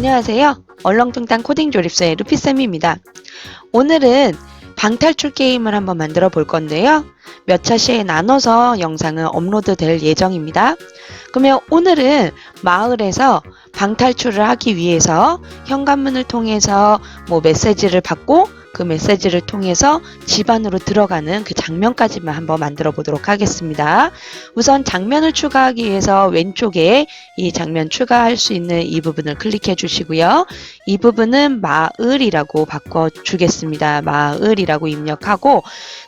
안녕하세요. 얼렁뚱땅 코딩 조립소의 루피쌤입니다. 오늘은 방탈출 게임을 한번 만들어 볼 건데요. 몇 차시에 나눠서 영상은 업로드 될 예정입니다. 그러면 오늘은 마을에서 방탈출을 하기 위해서 현관문을 통해서 메시지를 받고 그 메시지를 통해서 집 안으로 들어가는 그 장면까지만 한번 만들어 보도록 하겠습니다. 우선 장면을 추가하기 위해서 왼쪽에 이 장면 추가할 수 있는 이 부분을 클릭해 주시고요. 이 부분은 마을이라고 바꿔 주겠습니다. 마을이라고 입력하고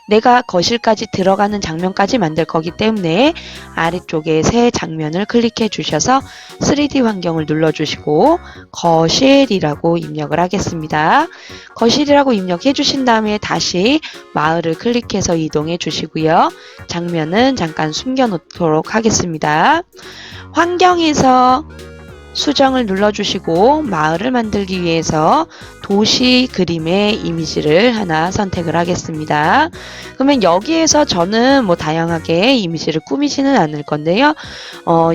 내가 거실까지 들어가는 장면까지 만들 거기 때문에 아래쪽에 새 장면을 클릭해 주셔서 3D 환경을 눌러 주시고 거실이라고 입력을 하겠습니다. 거실이라고 입력해 주신 다음에 다시 마을을 클릭해서 이동해 주시고요. 장면은 잠깐 숨겨 놓도록 하겠습니다. 환경에서 수정을 눌러주시고 마을을 만들기 위해서 도시 그림의 이미지를 하나 선택을 하겠습니다. 그러면 여기에서 저는 다양하게 이미지를 꾸미지는 않을 건데요.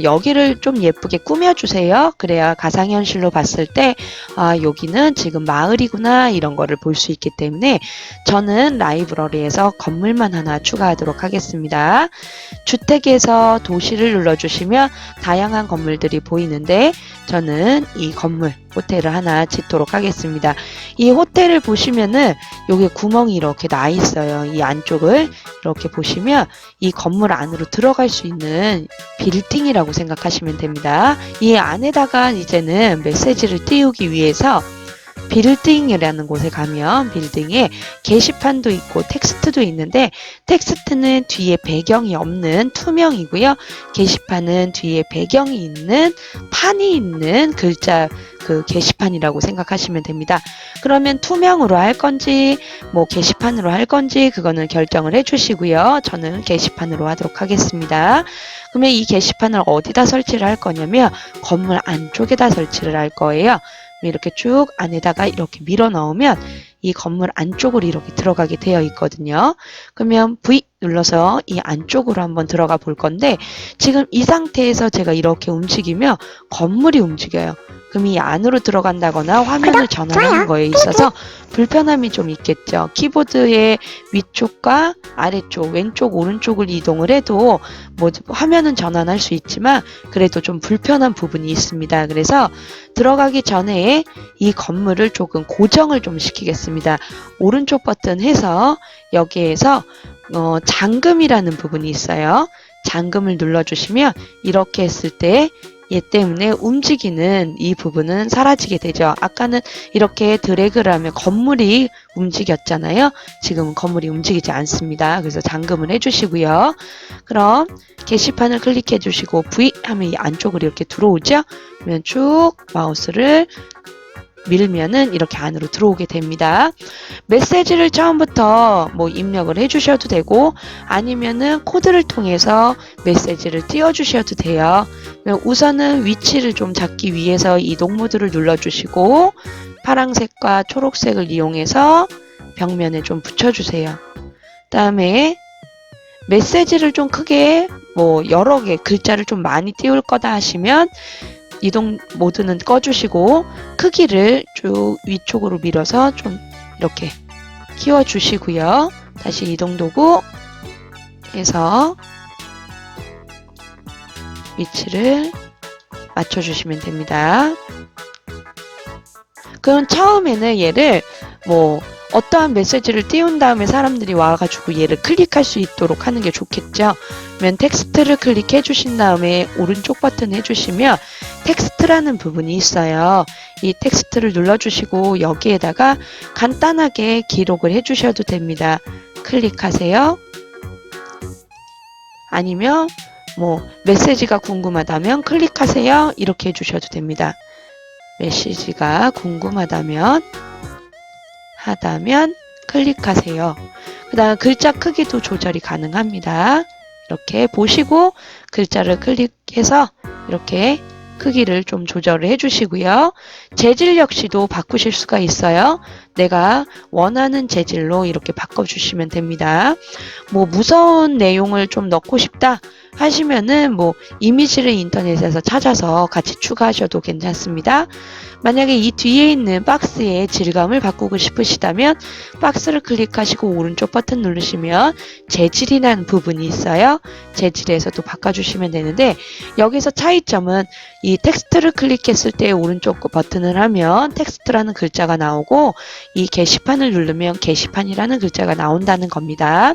여기를 좀 예쁘게 꾸며주세요. 그래야 가상현실로 봤을 때 여기는 지금 마을이구나 이런 거를 볼 수 있기 때문에 저는 라이브러리에서 건물만 하나 추가하도록 하겠습니다. 주택에서 도시를 눌러주시면 다양한 건물들이 보이는데 저는 이 건물 호텔을 하나 짓도록 하겠습니다. 이 호텔을 보시면은 여기 구멍이 이렇게 나 있어요. 이 안쪽을 이렇게 보시면 이 건물 안으로 들어갈 수 있는 빌딩이라고 생각하시면 됩니다. 이 안에다가 이제는 메시지를 띄우기 위해서 빌딩이라는 곳에 가면 빌딩에 게시판도 있고 텍스트도 있는데 텍스트는 뒤에 배경이 없는 투명이고요. 게시판은 뒤에 배경이 있는 판이 있는 글자 그 게시판이라고 생각하시면 됩니다. 그러면 투명으로 할 건지 게시판으로 할 건지 그거는 결정을 해주시고요. 저는 게시판으로 하도록 하겠습니다. 그러면 이 게시판을 어디다 설치를 할 거냐면 건물 안쪽에다 설치를 할 거예요. 이렇게 쭉 안에다가 이렇게 밀어 넣으면 이 건물 안쪽으로 이렇게 들어가게 되어 있거든요. 그러면 V 눌러서 이 안쪽으로 한번 들어가 볼 건데 지금 이 상태에서 제가 이렇게 움직이면 건물이 움직여요. 그럼 이 안으로 들어간다거나 화면을 전환하는 거에 있어서 불편함이 좀 있겠죠. 키보드의 위쪽과 아래쪽, 왼쪽, 오른쪽을 이동을 해도 화면은 전환할 수 있지만 그래도 좀 불편한 부분이 있습니다. 그래서 들어가기 전에 이 건물을 조금 고정을 좀 시키겠습니다. 오른쪽 버튼 해서 여기에서 잠금이라는 부분이 있어요. 잠금을 눌러주시면 이렇게 했을 때 얘 때문에 움직이는 이 부분은 사라지게 되죠. 아까는 이렇게 드래그를 하면 건물이 움직였잖아요. 지금은 건물이 움직이지 않습니다. 그래서 잠금을 해주시고요. 그럼 게시판을 클릭해 주시고 V 하면 이 안쪽으로 이렇게 들어오죠. 그러면 쭉 마우스를 밀면은 이렇게 안으로 들어오게 됩니다. 메시지를 처음부터 입력을 해주셔도 되고 아니면은 코드를 통해서 메시지를 띄워주셔도 돼요. 우선은 위치를 좀 잡기 위해서 이동 모드를 눌러주시고 파란색과 초록색을 이용해서 벽면에 좀 붙여주세요. 다음에 메시지를 좀 크게 여러 개 글자를 좀 많이 띄울 거다 하시면 이동 모드는 꺼주시고 크기를 쭉 위쪽으로 밀어서 좀 이렇게 키워주시고요. 다시 이동 도구 해서 위치를 맞춰주시면 됩니다. 그럼 처음에는 얘를 어떠한 메시지를 띄운 다음에 사람들이 와가지고 얘를 클릭할 수 있도록 하는 게 좋겠죠. 그러면 텍스트를 클릭해 주신 다음에 오른쪽 버튼 해주시면 텍스트라는 부분이 있어요. 이 텍스트를 눌러주시고 여기에다가 간단하게 기록을 해주셔도 됩니다. 클릭하세요. 아니면 메시지가 궁금하다면 클릭하세요. 이렇게 해주셔도 됩니다. 메시지가 궁금하다면 클릭하세요. 그 다음 글자 크기도 조절이 가능합니다. 이렇게 보시고 글자를 클릭해서 이렇게 크기를 좀 조절을 해주시고요. 재질 역시도 바꾸실 수가 있어요. 내가 원하는 재질로 이렇게 바꿔주시면 됩니다. 뭐 무서운 내용을 좀 넣고 싶다 하시면은 뭐 이미지를 인터넷에서 찾아서 같이 추가하셔도 괜찮습니다. 만약에 이 뒤에 있는 박스의 질감을 바꾸고 싶으시다면 박스를 클릭하시고 오른쪽 버튼 누르시면 재질이라는 부분이 있어요. 재질에서도 바꿔주시면 되는데 여기서 차이점은 이 텍스트를 클릭했을 때 오른쪽 버튼을 하면 텍스트라는 글자가 나오고 이 게시판을 누르면 게시판이라는 글자가 나온다는 겁니다.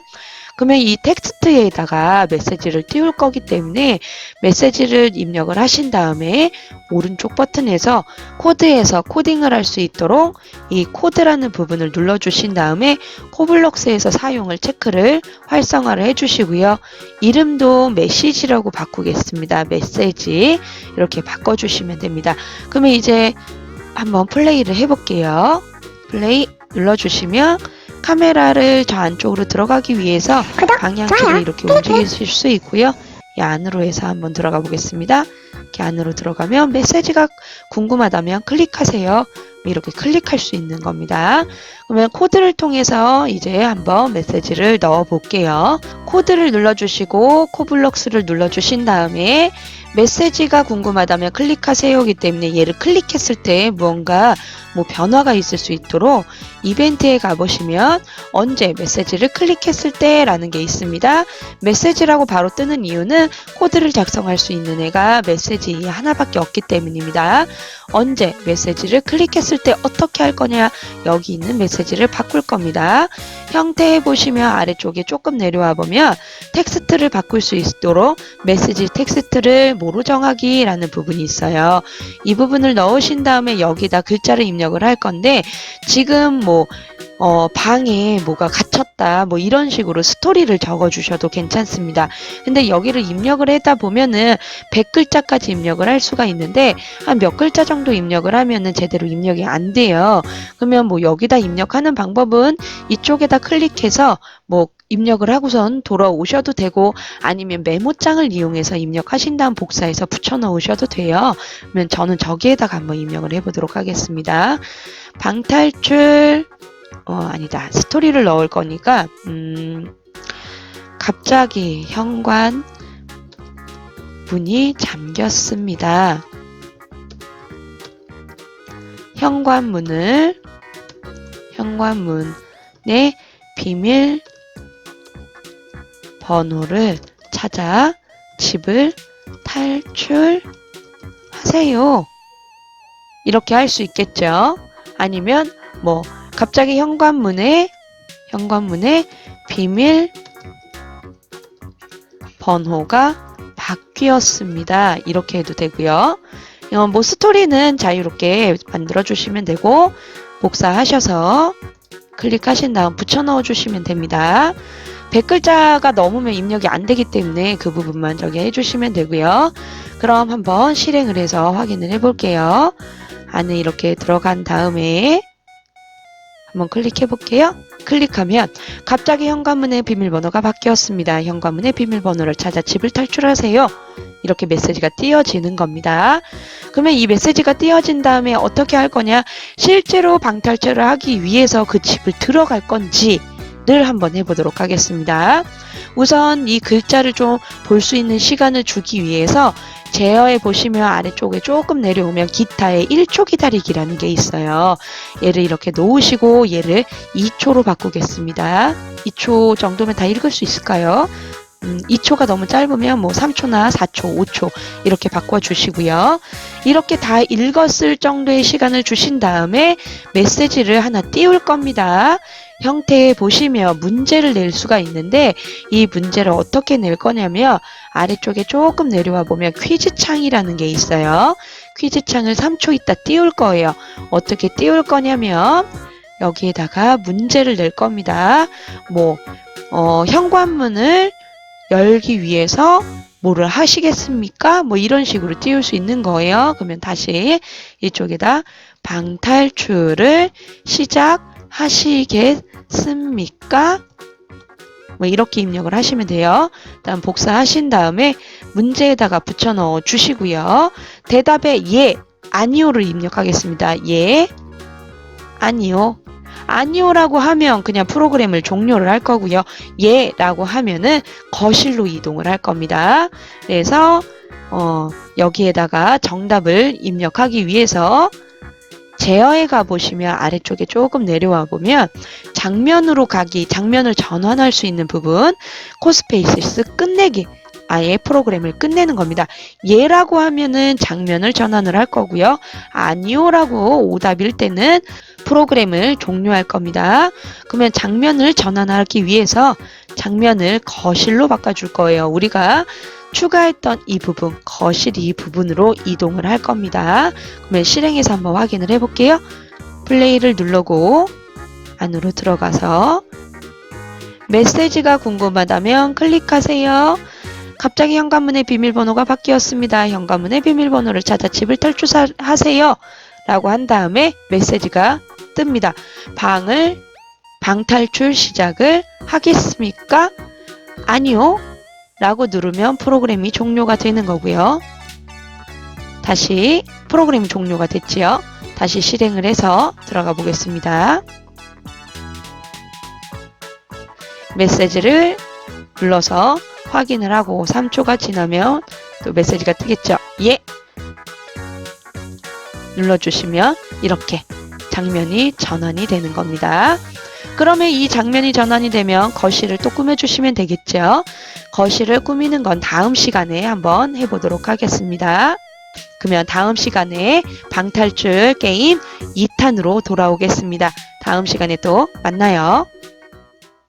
그러면 이 텍스트에다가 메시지를 띄울 거기 때문에 메시지를 입력을 하신 다음에 오른쪽 버튼에서 코드에서 코딩을 할 수 있도록 이 코드라는 부분을 눌러주신 다음에 코블록스에서 사용을 체크를 활성화를 해주시고요. 이름도 메시지라고 바꾸겠습니다. 메시지 이렇게 바꿔주시면 됩니다. 그러면 이제 한번 플레이를 해볼게요. 플레이 눌러주시면 카메라를 저 안쪽으로 들어가기 위해서 방향키를 이렇게 움직이실 수 있고요. 이 안으로 해서 한번 들어가 보겠습니다. 이렇게 안으로 들어가면 메시지가 궁금하다면 클릭하세요. 이렇게 클릭할 수 있는 겁니다. 그러면 코드를 통해서 이제 한번 메시지를 넣어 볼게요. 코드를 눌러주시고 코블록스를 눌러주신 다음에 메시지가 궁금하다면 클릭하세요이기 때문에 얘를 클릭했을 때 무언가 뭐 변화가 있을 수 있도록 이벤트에 가보시면 언제 메시지를 클릭했을 때 라는 게 있습니다. 메시지라고 바로 뜨는 이유는 코드를 작성할 수 있는 애가 메시지 하나밖에 없기 때문입니다. 언제 메시지를 클릭했을 때 어떻게 할 거냐, 여기 있는 메시지를 바꿀 겁니다. 형태에 보시면 아래쪽에 조금 내려와 보면 텍스트를 바꿀 수 있도록 메시지 텍스트를 뭐로 정하기 라는 부분이 있어요. 이 부분을 넣으신 다음에 여기다 글자를 입력을 할 건데 지금 뭐 방에 뭐가 갇혔다 뭐 이런 식으로 스토리를 적어 주셔도 괜찮습니다. 근데 여기를 입력을 하다 보면은 100글자까지 입력을 할 수가 있는데 한 몇 글자 정도 입력을 하면은 제대로 입력이 안 돼요. 그러면 뭐 여기다 입력하는 방법은 이쪽에다 클릭해서 뭐 입력을 하고선 돌아오셔도 되고 아니면 메모장을 이용해서 입력하신 다음 복사해서 붙여 넣으셔도 돼요. 그러면 저는 저기에다가 한번 입력을 해보도록 하겠습니다. 방탈출 아니다. 스토리를 넣을 거니까 갑자기 현관 문이 잠겼습니다. 현관문의 비밀 번호를 찾아 집을 탈출하세요. 이렇게 할 수 있겠죠. 아니면 뭐 갑자기 현관문에 비밀 번호가 바뀌었습니다. 이렇게 해도 되고요. 뭐 스토리는 자유롭게 만들어 주시면 되고 복사하셔서 클릭하신 다음 붙여 넣어 주시면 됩니다. 100글자가 넘으면 입력이 안 되기 때문에 그 부분만 저기 해주시면 되고요. 그럼 한번 실행을 해서 확인을 해볼게요. 안에 이렇게 들어간 다음에 한번 클릭해 볼게요. 클릭하면 갑자기 현관문의 비밀번호가 바뀌었습니다. 현관문의 비밀번호를 찾아 집을 탈출하세요. 이렇게 메시지가 띄어지는 겁니다. 그러면 이 메시지가 띄어진 다음에 어떻게 할 거냐? 실제로 방탈출을 하기 위해서 그 집을 들어갈 건지 를 한번 해보도록 하겠습니다. 우선 이 글자를 좀 볼 수 있는 시간을 주기 위해서 제어에 보시면 아래쪽에 조금 내려오면 기타의 1초 기다리기라는 게 있어요. 얘를 이렇게 놓으시고 얘를 2초로 바꾸겠습니다. 2초 정도면 다 읽을 수 있을까요? 2초가 너무 짧으면 뭐 3초나 4초, 5초 이렇게 바꿔주시고요. 이렇게 다 읽었을 정도의 시간을 주신 다음에 메시지를 하나 띄울 겁니다. 형태에 보시면 문제를 낼 수가 있는데 이 문제를 어떻게 낼 거냐면 아래쪽에 조금 내려와 보면 퀴즈 창이라는 게 있어요. 퀴즈 창을 3초 있다 띄울 거예요. 어떻게 띄울 거냐면 여기에다가 문제를 낼 겁니다. 뭐 현관문을 열기 위해서 뭐를 하시겠습니까? 뭐 이런 식으로 띄울 수 있는 거예요. 그러면 다시 이쪽에다 방탈출을 시작하시겠습니까? 뭐 이렇게 입력을 하시면 돼요. 다음 복사하신 다음에 문제에다가 붙여 넣어 주시고요. 대답에 예, 아니오를 입력하겠습니다. 예, 아니오. 아니요라고 하면 그냥 프로그램을 종료를 할 거고요. 예 라고 하면은 거실로 이동을 할 겁니다. 그래서 여기에다가 정답을 입력하기 위해서 제어에 가보시면 아래쪽에 조금 내려와 보면 장면으로 가기, 장면을 전환할 수 있는 부분, 코스페이시스 끝내기, 아예 프로그램을 끝내는 겁니다. 예라고 하면은 장면을 전환을 할 거고요. 아니요라고 오답일 때는 프로그램을 종료할 겁니다. 그러면 장면을 전환하기 위해서 장면을 거실로 바꿔줄 거예요. 우리가 추가했던 이 부분, 거실 이 부분으로 이동을 할 겁니다. 그러면 실행해서 한번 확인을 해볼게요. 플레이를 누르고 안으로 들어가서 메시지가 궁금하다면 클릭하세요. 갑자기 현관문의 비밀번호가 바뀌었습니다. 현관문의 비밀번호를 찾아 집을 탈출하세요. 라고 한 다음에 메시지가 뜹니다. 방탈출 시작을 하겠습니까? 아니요. 라고 누르면 프로그램이 종료가 되는 거고요. 다시 프로그램이 종료가 됐지요. 다시 실행을 해서 들어가 보겠습니다. 메시지를 눌러서 확인을 하고 3초가 지나면 또 메시지가 뜨겠죠. 예! 눌러주시면 이렇게 장면이 전환이 되는 겁니다. 그러면 이 장면이 전환이 되면 거실을 또 꾸며주시면 되겠죠. 거실을 꾸미는 건 다음 시간에 한번 해보도록 하겠습니다. 그러면 다음 시간에 방탈출 게임 2탄으로 돌아오겠습니다. 다음 시간에 또 만나요.